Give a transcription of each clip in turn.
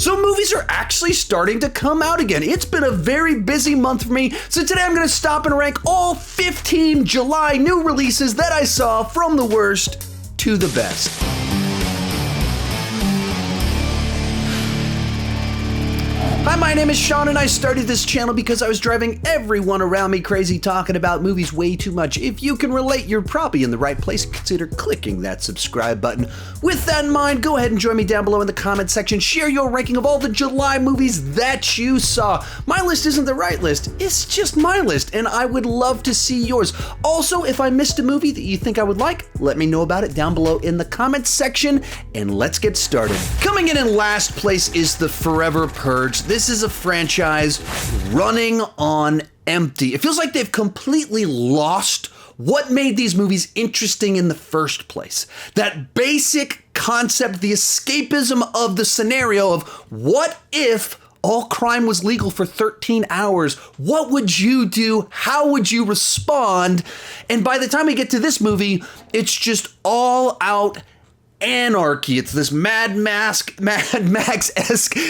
So movies are actually starting to come out again. It's been a very busy month for me, so today I'm going to stop and rank all 15 July new releases that I saw from the worst to the best. Hi, my name is Sean, and I started this channel because I was driving everyone around me crazy talking about movies way too much. If you can relate, you're probably in the right place. Consider clicking that subscribe button. With that in mind, go ahead and join me down below in the comment section. Share your ranking of all the July movies that you saw. My list isn't the right list. It's just my list, and I would love to see yours. Also, if I missed a movie that you think I would like, let me know about it down below in the comments section, and let's get started. Coming in last place is the Forever Purge. This is a franchise running on empty. It feels like they've completely lost what made these movies interesting in the first place. That basic concept, the escapism of the scenario of what if all crime was legal for 13 hours? What would you do? How would you respond? And by the time we get to this movie, it's just all out anarchy. It's this Mad Max-esque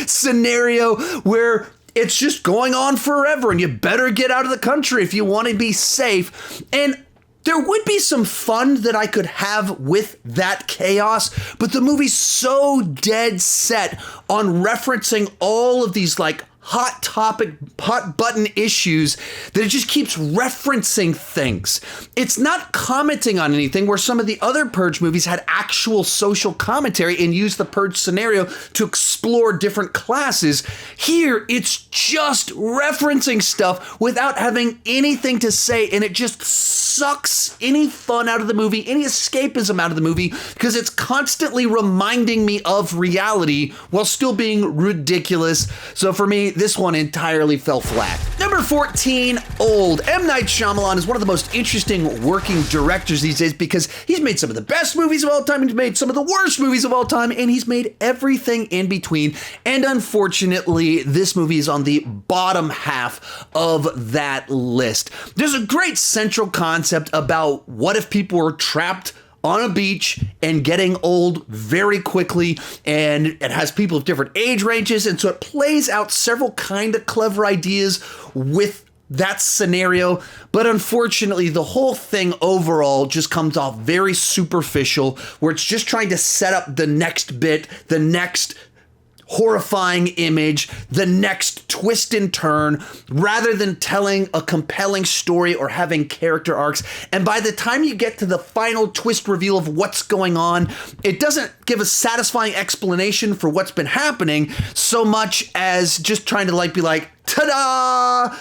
scenario where it's just going on forever and you better get out of the country if you want to be safe. And there would be some fun that I could have with that chaos, but the movie's so dead set on referencing all of these like hot button issues that it just keeps referencing things. It's not commenting on anything, where some of the other Purge movies had actual social commentary and used the Purge scenario to explore different classes. Here, it's just referencing stuff without having anything to say, and it just sucks any fun out of the movie, any escapism out of the movie, because it's constantly reminding me of reality while still being ridiculous. So for me, this one entirely fell flat. Number 14, Old. M. Night Shyamalan is one of the most interesting working directors these days because he's made some of the best movies of all time, he's made some of the worst movies of all time, and he's made everything in between. And unfortunately, this movie is on the bottom half of that list. There's a great central concept about what if people were trapped on a beach and getting old very quickly, and it has people of different age ranges, and so it plays out several kind of clever ideas with that scenario, but unfortunately the whole thing overall just comes off very superficial, where it's just trying to set up the next bit, the next horrifying image, the next twist and turn, rather than telling a compelling story or having character arcs. And by the time you get to the final twist reveal of what's going on, it doesn't give a satisfying explanation for what's been happening so much as just trying to be like, ta-da!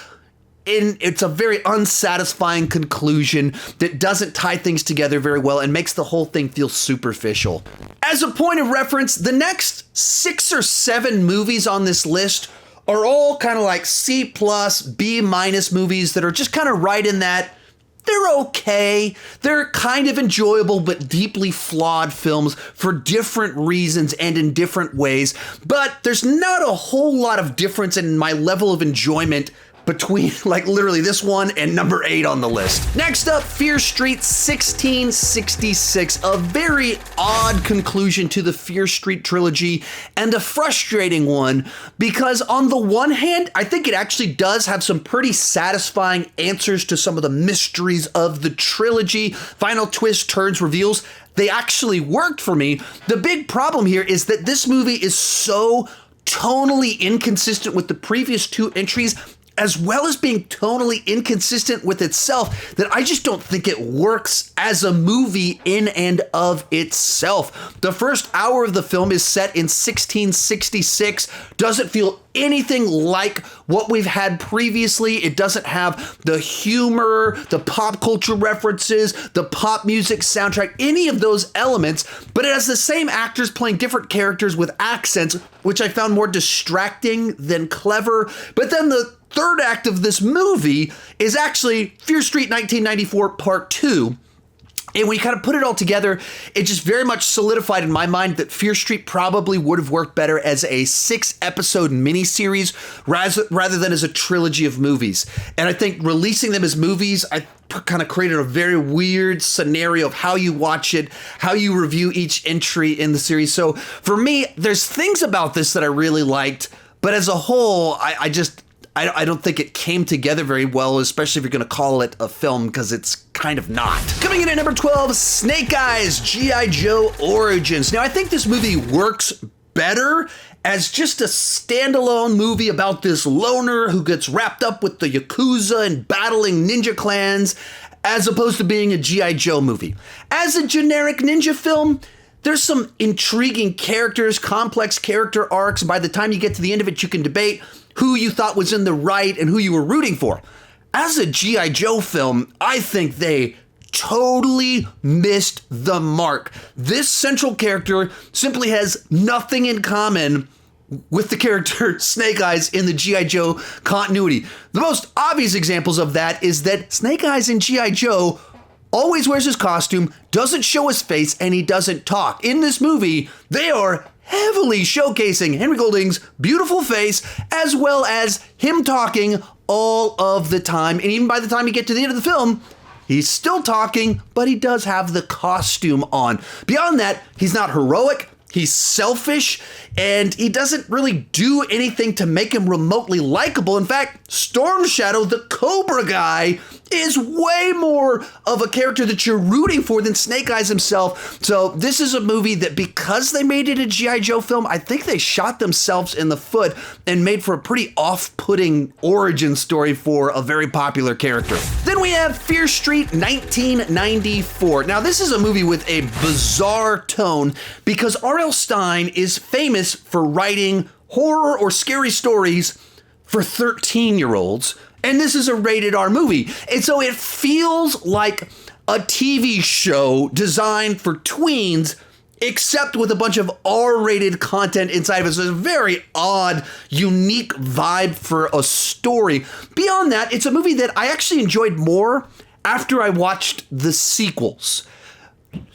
And it's a very unsatisfying conclusion that doesn't tie things together very well and makes the whole thing feel superficial. As a point of reference, the next 6 or 7 movies on this list are all kind of like C+, B- movies that are just kind of right in that. They're okay. They're kind of enjoyable, but deeply flawed films for different reasons and in different ways. But there's not a whole lot of difference in my level of enjoyment between literally this one and number 8 on the list. Next up, Fear Street 1666, a very odd conclusion to the Fear Street trilogy and a frustrating one because on the one hand, I think it actually does have some pretty satisfying answers to some of the mysteries of the trilogy. Final twists, turns, reveals, they actually worked for me. The big problem here is that this movie is so tonally inconsistent with the previous 2 entries, as well as being tonally inconsistent with itself, that I just don't think it works as a movie in and of itself. The first hour of the film is set in 1666, doesn't feel anything like what we've had previously. It doesn't have the humor, the pop culture references, the pop music soundtrack, any of those elements, but it has the same actors playing different characters with accents, which I found more distracting than clever. But then the third act of this movie is actually Fear Street 1994 Part 2, And when you kind of put it all together, it just very much solidified in my mind that Fear Street probably would have worked better as a 6-episode miniseries rather than as a trilogy of movies. And I think releasing them as movies, I kind of created a very weird scenario of how you watch it, how you review each entry in the series. So for me, there's things about this that I really liked, but as a whole, I don't think it came together very well, especially if you're going to call it a film, because it's kind of not. Coming in at number 12, Snake Eyes, G.I. Joe Origins. Now, I think this movie works better as just a standalone movie about this loner who gets wrapped up with the Yakuza and battling ninja clans, as opposed to being a G.I. Joe movie. As a generic ninja film, there's some intriguing characters, complex character arcs. By the time you get to the end of it, you can debate who you thought was in the right and who you were rooting for. As a G.I. Joe film, I think they totally missed the mark. This central character simply has nothing in common with the character Snake Eyes in the G.I. Joe continuity. The most obvious examples of that is that Snake Eyes in G.I. Joe always wears his costume, doesn't show his face, and he doesn't talk. In this movie, they are heavily showcasing Henry Golding's beautiful face, as well as him talking all of the time. And even by the time you get to the end of the film, he's still talking, but he does have the costume on. Beyond that, he's not heroic, he's selfish, and he doesn't really do anything to make him remotely likable. In fact, Storm Shadow, the Cobra guy, is way more of a character that you're rooting for than Snake Eyes himself. So this is a movie that, because they made it a G.I. Joe film, I think they shot themselves in the foot and made for a pretty off-putting origin story for a very popular character. Then we have Fear Street 1994. Now, this is a movie with a bizarre tone because R.L. Stine is famous for writing horror or scary stories for 13-year-olds. And this is a rated R movie. And so it feels like a TV show designed for tweens, except with a bunch of R-rated content inside of it. So it's a very odd, unique vibe for a story. Beyond that, it's a movie that I actually enjoyed more after I watched the sequels.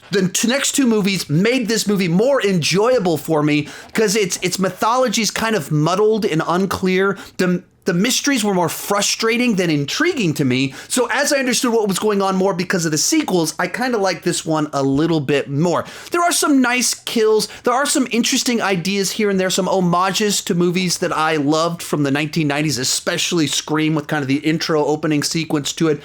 The next two movies made this movie more enjoyable for me because its mythology is kind of muddled and unclear. The mysteries were more frustrating than intriguing to me. So as I understood what was going on more because of the sequels, I kind of like this one a little bit more. There are some nice kills. There are some interesting ideas here and there, some homages to movies that I loved from the 1990s, especially Scream with kind of the intro opening sequence to it.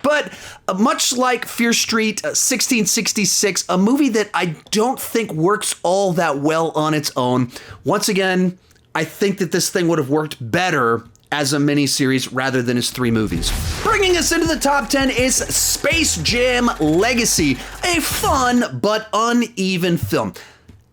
But much like Fear Street 1666, a movie that I don't think works all that well on its own. Once again, I think that this thing would have worked better as a miniseries rather than as 3 movies. Bringing us into the top 10 is Space Jam Legacy, a fun but uneven film.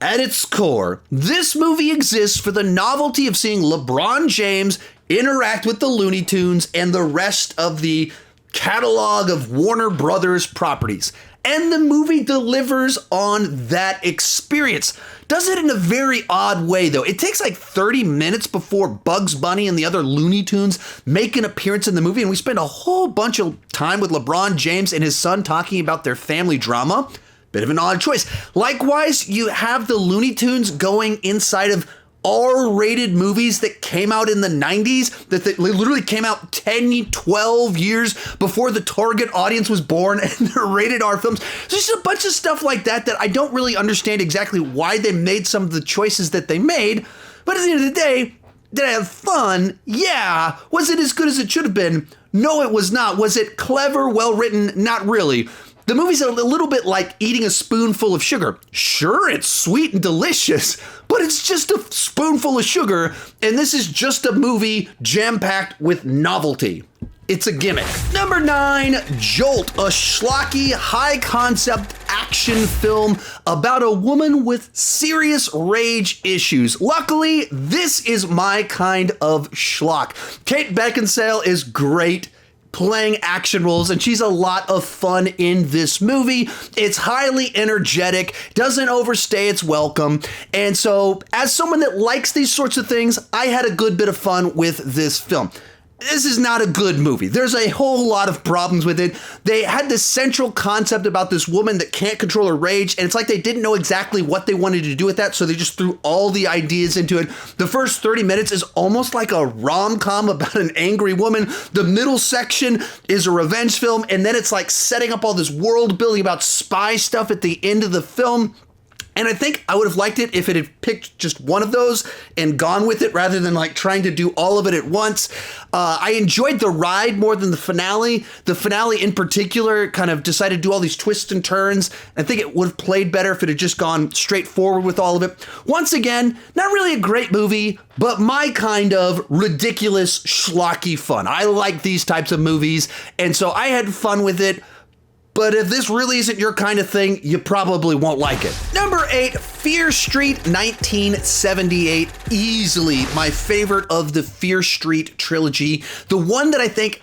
At its core, this movie exists for the novelty of seeing LeBron James interact with the Looney Tunes and the rest of the catalog of Warner Brothers properties. And the movie delivers on that experience. Does it in a very odd way, though. It takes like 30 minutes before Bugs Bunny and the other Looney Tunes make an appearance in the movie, and we spend a whole bunch of time with LeBron James and his son talking about their family drama. Bit of an odd choice. Likewise, you have the Looney Tunes going inside of R-rated movies that came out in the 90s, that they literally came out 10, 12 years before the target audience was born, and they're rated R films. So just a bunch of stuff like that I don't really understand exactly why they made some of the choices that they made. But at the end of the day, did I have fun? Yeah. Was it as good as it should have been? No, it was not. Was it clever, well-written? Not really. The movie's a little bit like eating a spoonful of sugar. Sure, it's sweet and delicious, but it's just a spoonful of sugar, and this is just a movie jam-packed with novelty. It's a gimmick. Number 9, Jolt, a schlocky, high-concept action film about a woman with serious rage issues. Luckily, this is my kind of schlock. Kate Beckinsale is great playing action roles, and she's a lot of fun in this movie. It's highly energetic, doesn't overstay its welcome, and so as someone that likes these sorts of things, I had a good bit of fun with this film. this is not a good movie. There's a whole lot of problems with it. They had this central concept about this woman that can't control her rage, and it's like they didn't know exactly what they wanted to do with that, so they just threw all the ideas into it. The first 30 minutes is almost like a rom-com about an angry woman. The middle section is a revenge film, and then it's like setting up all this world building about spy stuff at the end of the film. And I think I would have liked it if it had picked just one of those and gone with it rather than like trying to do all of it at once. I enjoyed the ride more than the finale. The finale in particular kind of decided to do all these twists and turns. I think it would have played better if it had just gone straight forward with all of it. Once again, not really a great movie, but my kind of ridiculous, schlocky fun. I like these types of movies, and so I had fun with it. But if this really isn't your kind of thing, you probably won't like it. Number 8, Fear Street 1978. Easily my favorite of the Fear Street trilogy. The one that I think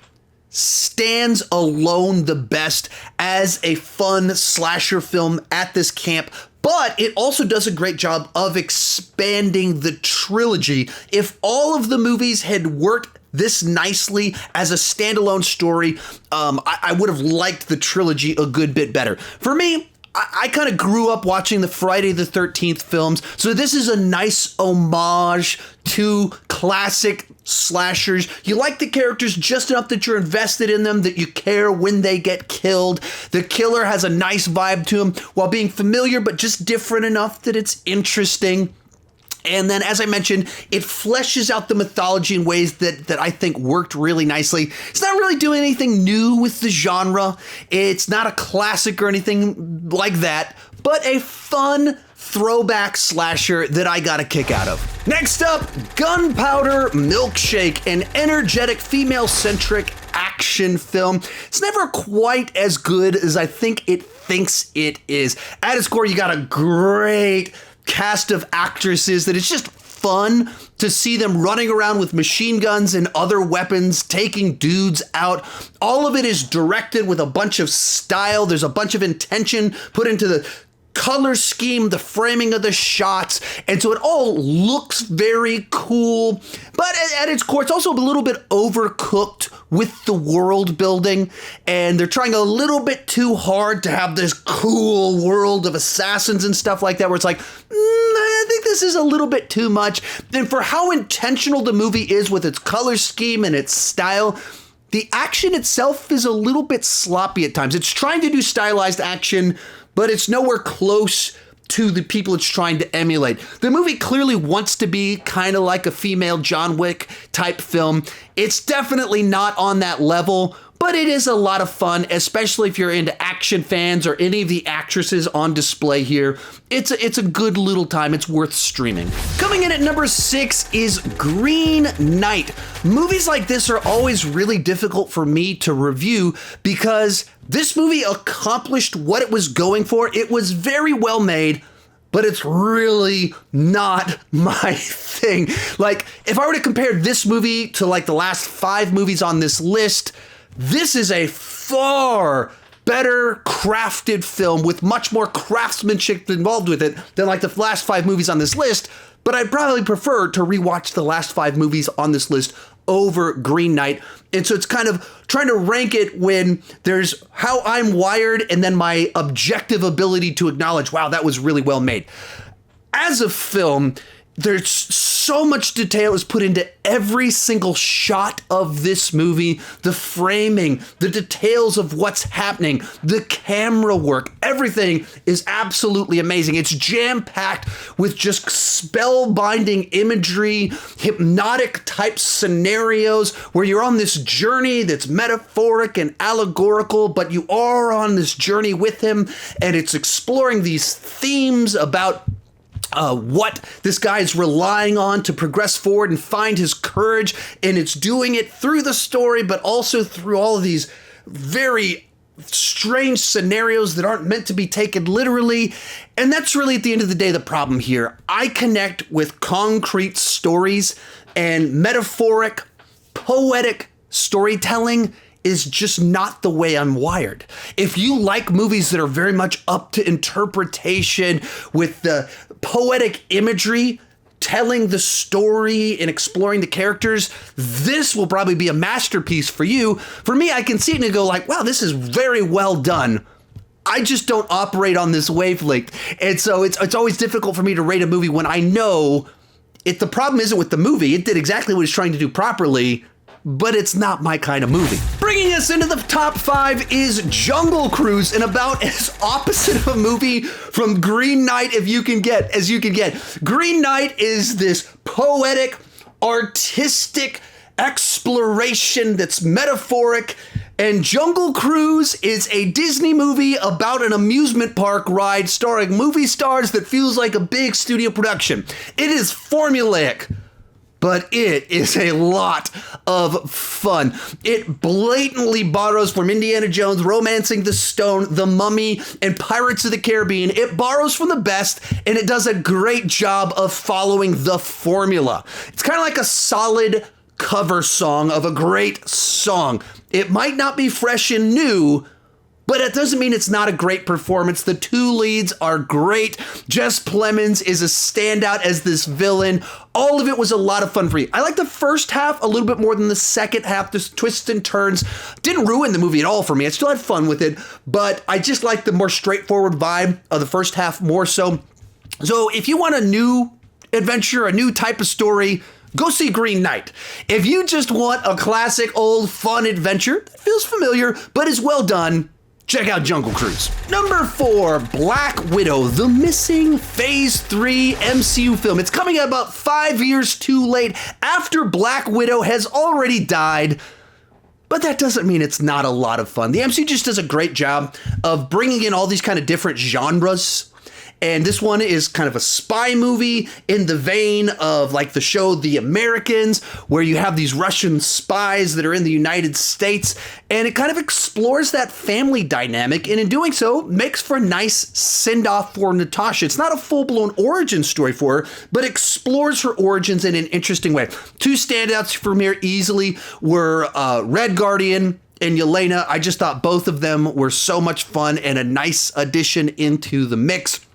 stands alone the best as a fun slasher film at this camp. But it also does a great job of expanding the trilogy. If all of the movies had worked this nicely as a standalone story, I would have liked the trilogy a good bit better. For me, I kind of grew up watching the Friday the 13th films, so this is a nice homage to classic slashers. You like the characters just enough that you're invested in them, that you care when they get killed. The killer has a nice vibe to him while being familiar, but just different enough that it's interesting. And then, as I mentioned, it fleshes out the mythology in ways that I think worked really nicely. It's not really doing anything new with the genre. It's not a classic or anything like that, but a fun throwback slasher that I got a kick out of. Next up, Gunpowder Milkshake, an energetic, female-centric action film. It's never quite as good as I think it thinks it is. At its core, you got a great cast of actresses that it's just fun to see them running around with machine guns and other weapons, taking dudes out. All of it is directed with a bunch of style. There's a bunch of intention put into the color scheme, the framing of the shots, and so it all looks very cool. But at its core, it's also a little bit overcooked with the world building, and they're trying a little bit too hard to have this cool world of assassins and stuff like that, where it's like, I think this is a little bit too much. And for how intentional the movie is with its color scheme and its style, the action itself is a little bit sloppy at times. It's trying to do stylized action, but it's nowhere close to the people it's trying to emulate. The movie clearly wants to be kind of like a female John Wick type film. It's definitely not on that level, but it is a lot of fun, especially if you're into action fans or any of the actresses on display here. It's a good little time. It's worth streaming. Coming in at number 6 is Green Knight. Movies like this are always really difficult for me to review because this movie accomplished what it was going for. It was very well made, but it's really not my thing. Like, if I were to compare this movie to like the last 5 movies on this list, this is a far better crafted film with much more craftsmanship involved with it than like the last 5 movies on this list. But I'd probably prefer to rewatch the last 5 movies on this list over Green Knight. And so it's kind of trying to rank it when there's how I'm wired and then my objective ability to acknowledge, wow, that was really well made. As a film, there's so much detail is put into every single shot of this movie. The framing, the details of what's happening, the camera work, everything is absolutely amazing. It's jam-packed with just spellbinding imagery, hypnotic type scenarios where you're on this journey that's metaphoric and allegorical, but you are on this journey with him, and it's exploring these themes about what this guy is relying on to progress forward and find his courage, and it's doing it through the story, but also through all of these very strange scenarios that aren't meant to be taken literally. And that's really, at the end of the day, the problem here. I connect with concrete stories, and metaphoric, poetic storytelling is just not the way I'm wired. If you like movies that are very much up to interpretation with the poetic imagery, telling the story and exploring the characters, this will probably be a masterpiece for you. For me, I can see it and go like, wow, this is very well done. I just don't operate on this wavelength. And so it's always difficult for me to rate a movie when I know the problem isn't with the movie. It did exactly what it's trying to do properly, but it's not my kind of movie. Bringing us into the top 5 is Jungle Cruise, and about as opposite of a movie from Green Knight as you can get. Green Knight is this poetic, artistic exploration that's metaphoric, and Jungle Cruise is a Disney movie about an amusement park ride starring movie stars that feels like a big studio production. It is formulaic, but it is a lot of fun. It blatantly borrows from Indiana Jones, Romancing the Stone, The Mummy, and Pirates of the Caribbean. It borrows from the best, and it does a great job of following the formula. It's kind of like a solid cover song of a great song. It might not be fresh and new, but it doesn't mean it's not a great performance. The 2 leads are great. Jess Plemons is a standout as this villain. All of it was a lot of fun for me. I like the first half a little bit more than the second half. The twists and turns didn't ruin the movie at all for me. I still had fun with it, but I just like the more straightforward vibe of the first half more so. So if you want a new adventure, a new type of story, go see Green Knight. If you just want a classic old fun adventure that feels familiar but is well done, check out Jungle Cruise. Number 4, Black Widow, the missing Phase 3 MCU film. It's coming out about 5 years too late after Black Widow has already died. But that doesn't mean it's not a lot of fun. The MCU just does a great job of bringing in all these kind of different genres. And this one is kind of a spy movie in the vein of like the show The Americans, where you have these Russian spies that are in the United States. And it kind of explores that family dynamic. And in doing so, makes for a nice send-off for Natasha. It's not a full-blown origin story for her, but explores her origins in an interesting way. 2 standouts for me easily were Red Guardian and Yelena. I just thought both of them were so much fun and a nice addition into the mix.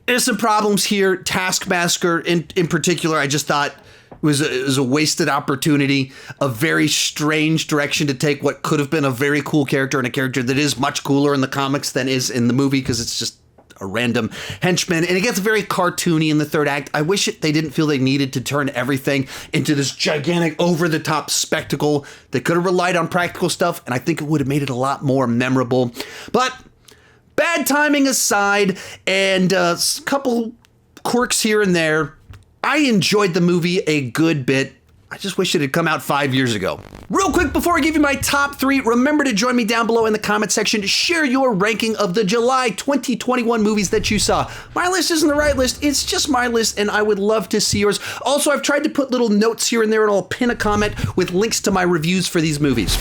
There's some problems here. Taskmaster in particular, I just thought it was a wasted opportunity, a very strange direction to take what could have been a very cool character and a character that is much cooler in the comics than is in the movie because it's just a random henchman. And it gets very cartoony in the third act. I wish they didn't feel they needed to turn everything into this gigantic over-the-top spectacle. They could have relied on practical stuff, and I think it would have made it a lot more memorable. But bad timing aside, and a couple quirks here and there, I enjoyed the movie a good bit. I just wish it had come out 5 years ago. Real quick, before I give you my top 3, remember to join me down below in the comment section to share your ranking of the July 2021 movies that you saw. My list isn't the right list, it's just my list, and I would love to see yours. Also, I've tried to put little notes here and there, and I'll pin a comment with links to my reviews for these movies.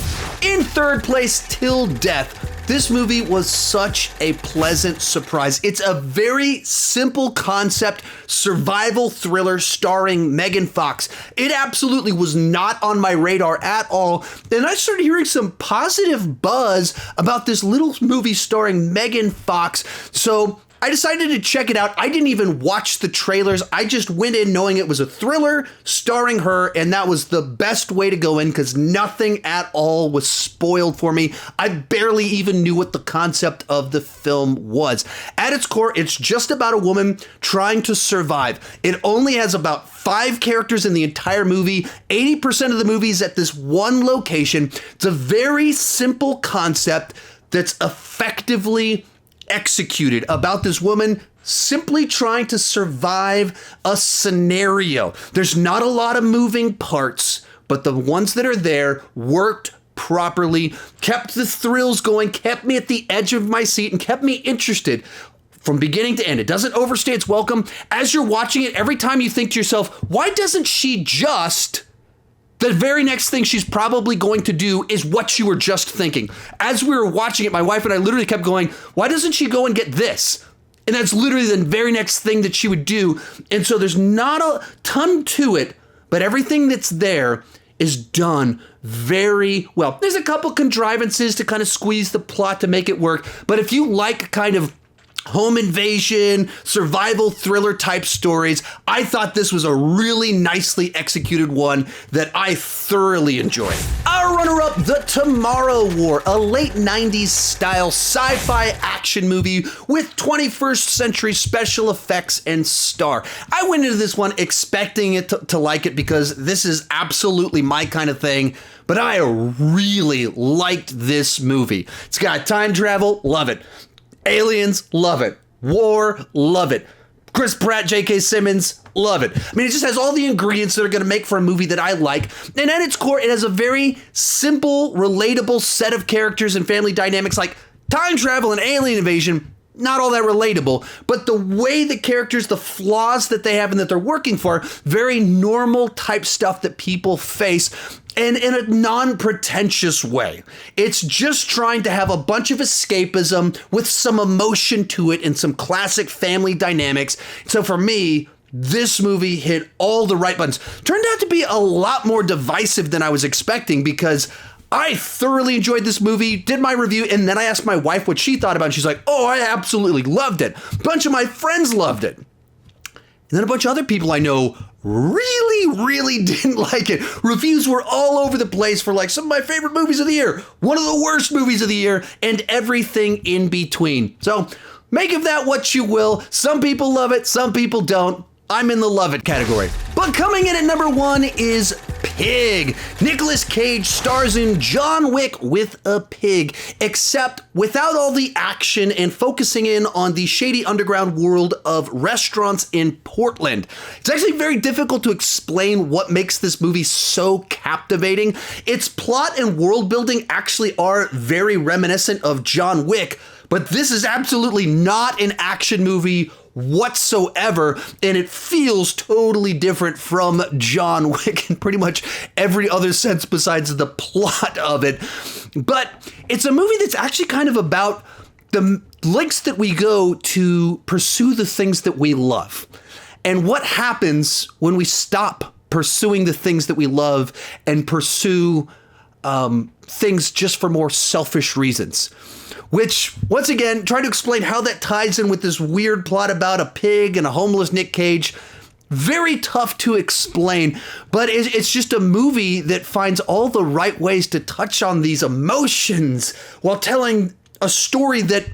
In third place, Till Death. This movie was such a pleasant surprise. It's a very simple concept survival thriller starring Megan Fox. It absolutely was not on my radar at all. And I started hearing some positive buzz about this little movie starring Megan Fox. So I decided to check it out. I didn't even watch the trailers. I just went in knowing it was a thriller starring her, and that was the best way to go in because nothing at all was spoiled for me. I barely even knew what the concept of the film was. At its core, it's just about a woman trying to survive. It only has about 5 characters in the entire movie. 80% of the movie is at this one location. It's a very simple concept that's effectively executed about this woman simply trying to survive a scenario. There's not a lot of moving parts, but the ones that are there worked properly, kept the thrills going, kept me at the edge of my seat, and kept me interested from beginning to end. It doesn't overstay its welcome. As you're watching it, every time you think to yourself, why doesn't she just... The very next thing she's probably going to do is what you were just thinking. As we were watching it, my wife and I literally kept going, why doesn't she go and get this? And that's literally the very next thing that she would do. And so there's not a ton to it, but everything that's there is done very well. There's a couple contrivances to kind of squeeze the plot to make it work. But if you like kind of home invasion, survival thriller type stories. I thought this was a really nicely executed one that I thoroughly enjoyed. Our runner-up, The Tomorrow War, a late 90s style sci-fi action movie with 21st century special effects and star. I went into this one expecting it to like it because this is absolutely my kind of thing, but I really liked this movie. It's got time travel, love it. Aliens, love it. War, love it. Chris Pratt, J.K. Simmons, love it. I mean, it just has all the ingredients that are going to make for a movie that I like. And at its core, it has a very simple, relatable set of characters and family dynamics like time travel and alien invasion. Not all that relatable, but the way the characters, the flaws that they have and that they're working for, very normal type stuff that people face, and in a non-pretentious way. It's just trying to have a bunch of escapism with some emotion to it and some classic family dynamics. So for me, this movie hit all the right buttons. Turned out to be a lot more divisive than I was expecting because I thoroughly enjoyed this movie, did my review, and then I asked my wife what she thought about it. She's like, oh, I absolutely loved it. A bunch of my friends loved it. And then a bunch of other people I know really didn't like it. Reviews were all over the place for like some of my favorite movies of the year, one of the worst movies of the year, and everything in between. So make of that what you will. Some people love it, some people don't. I'm in the love it category. But coming in at number 1 is Pig. Nicolas Cage stars in John Wick with a pig, except without all the action and focusing in on the shady underground world of restaurants in Portland. It's actually very difficult to explain what makes this movie so captivating. Its plot and world building actually are very reminiscent of John Wick, but this is absolutely not an action movie whatsoever, and it feels totally different from John Wick in pretty much every other sense besides the plot of it. But it's a movie that's actually kind of about the lengths that we go to pursue the things that we love, and what happens when we stop pursuing the things that we love and pursue things just for more selfish reasons. Which, once again, trying to explain how that ties in with this weird plot about a pig and a homeless Nick Cage. Very tough to explain, but it's just a movie that finds all the right ways to touch on these emotions while telling a story that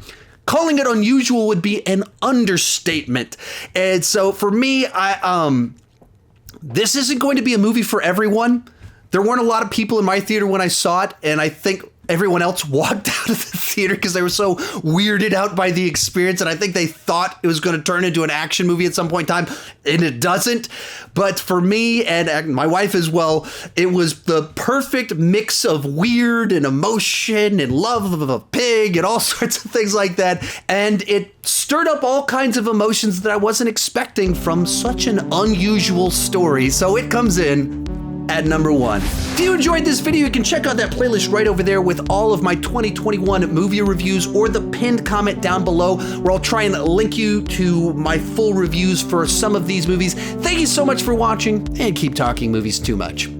calling it unusual would be an understatement. And so for me, this isn't going to be a movie for everyone. There weren't a lot of people in my theater when I saw it, and I think everyone else walked out of the theater because they were so weirded out by the experience, and I think they thought it was going to turn into an action movie at some point in time, and it doesn't. But for me and my wife as well, it was the perfect mix of weird and emotion and love of a pig and all sorts of things like that, and it stirred up all kinds of emotions that I wasn't expecting from such an unusual story, so it comes in at number 1. If you enjoyed this video, you can check out that playlist right over there with all of my 2021 movie reviews, or the pinned comment down below where I'll try and link you to my full reviews for some of these movies. Thank you so much for watching, and keep talking movies too much.